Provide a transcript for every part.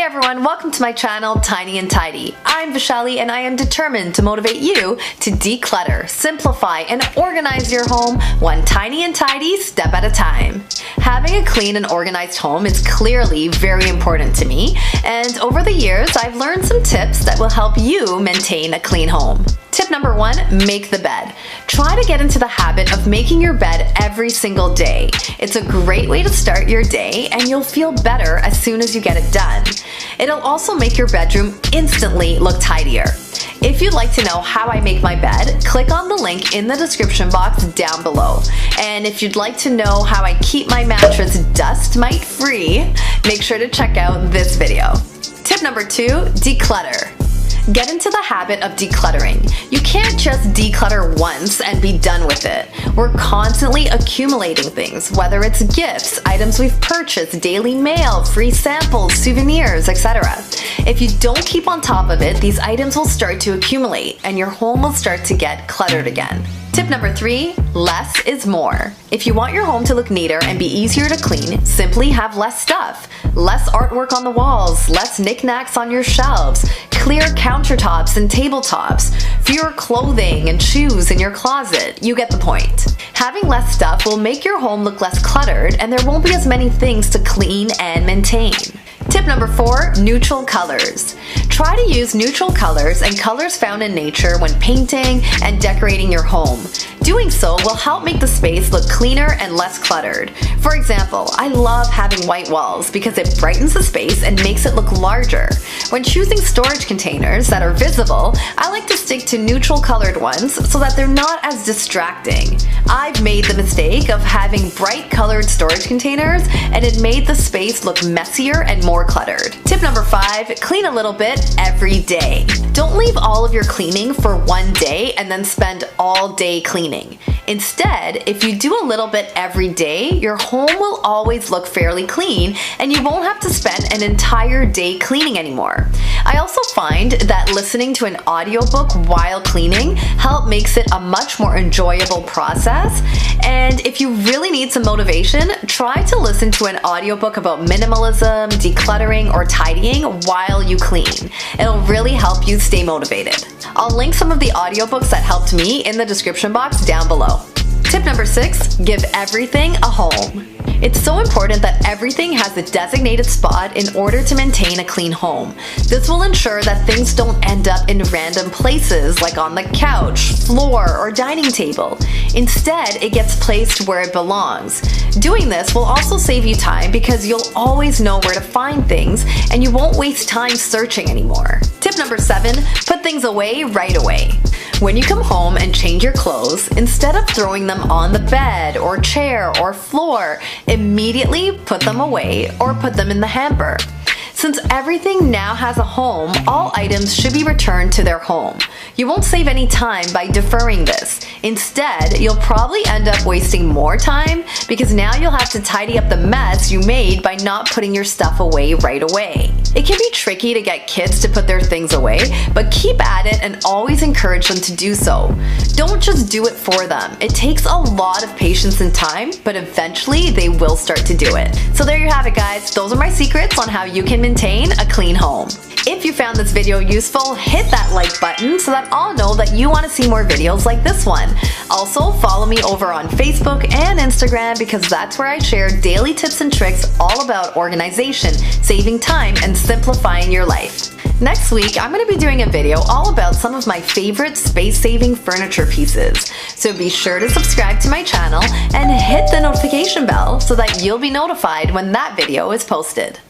everyone, welcome to my channel, Tiny and Tidy. I'm Vishali and I am determined to motivate you to declutter, simplify, and organize your home one tiny and tidy step at a time. Having a clean and organized home is clearly very important to me, and over the years I've learned some tips that will help you maintain a clean home. Tip number 1, make the bed. Try to get into the habit of making your bed every single day. It's a great way to start your day and you'll feel better as soon as you get it done. It'll also make your bedroom instantly look tidier. If you'd like to know how I make my bed, click on the link in the description box down below. And if you'd like to know how I keep my mattress dust mite free, make sure to check out this video. Tip number 2, declutter. Get into the habit of decluttering. You can't just declutter once and be done with it. We're constantly accumulating things, whether it's gifts, items we've purchased, daily mail, free samples, souvenirs, etc. If you don't keep on top of it, these items will start to accumulate and your home will start to get cluttered again. Tip number 3, less is more. If you want your home to look neater and be easier to clean, simply have less stuff. Less artwork on the walls, less knickknacks on your shelves, clear countertops and tabletops, fewer clothing and shoes in your closet. You get the point. Having less stuff will make your home look less cluttered and there won't be as many things to clean and maintain. Tip number 4, neutral colors. Try to use neutral colors and colors found in nature when painting and decorating your home. Doing so will help make the space look cleaner and less cluttered. For example, I love having white walls because it brightens the space and makes it look larger. When choosing storage containers that are visible, I like to stick to neutral colored ones so that they're not as distracting. I've made the mistake of having bright colored storage containers and it made the space look messier and more cluttered. Tip number 5, clean a little bit every day. Don't leave all of your cleaning for one day and then spend all day cleaning. Instead, if you do a little bit every day, your home will always look fairly clean and you won't have to spend an entire day cleaning anymore. I also find that listening to an audiobook while cleaning makes it a much more enjoyable process. And if you really need some motivation, try to listen to an audiobook about minimalism, decluttering, or tidying while you clean. It'll really help you stay motivated. I'll link some of the audiobooks that helped me in the description box down below. Tip number 6, give everything a home. It's so important that everything has a designated spot in order to maintain a clean home. This will ensure that things don't end up in random places like on the couch, floor, or dining table. Instead, it gets placed where it belongs. Doing this will also save you time because you'll always know where to find things and you won't waste time searching anymore. Tip number 7, put things away right away. When you come home and change your clothes, instead of throwing them on the bed or chair or floor, immediately put them away or put them in the hamper. Since everything now has a home, all items should be returned to their home. You won't save any time by deferring this. Instead, you'll probably end up wasting more time because now you'll have to tidy up the mess you made by not putting your stuff away right away. It can be tricky to get kids to put their things away, but keep at it and always encourage them to do so. Don't just do it for them. It takes a lot of patience and time, but eventually they will start to do it. So there you have it, guys. Those are my secrets on how you can maintain a clean home. If you found this video useful, hit that like button so that I'll know that you want to see more videos like this one. Also, follow me over on Facebook and Instagram because that's where I share daily tips and tricks all about organization, saving time, and simplifying your life. Next week, I'm going to be doing a video all about some of my favorite space-saving furniture pieces. So be sure to subscribe to my channel and hit the notification bell so that you'll be notified when that video is posted.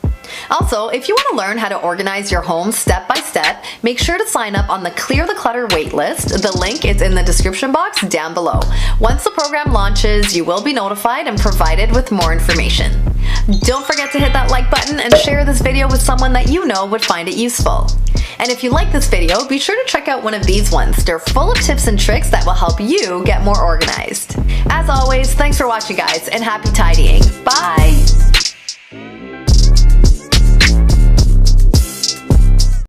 Also, if you want to learn how to organize your home step by step, make sure to sign up on the Clear the Clutter waitlist. The link is in the description box down below. Once the program launches, you will be notified and provided with more information. Don't forget to hit that like button and share this video with someone that you know would find it useful. And if you like this video, be sure to check out one of these ones. They're full of tips and tricks that will help you get more organized. As always, thanks for watching, guys, and happy tidying. Bye!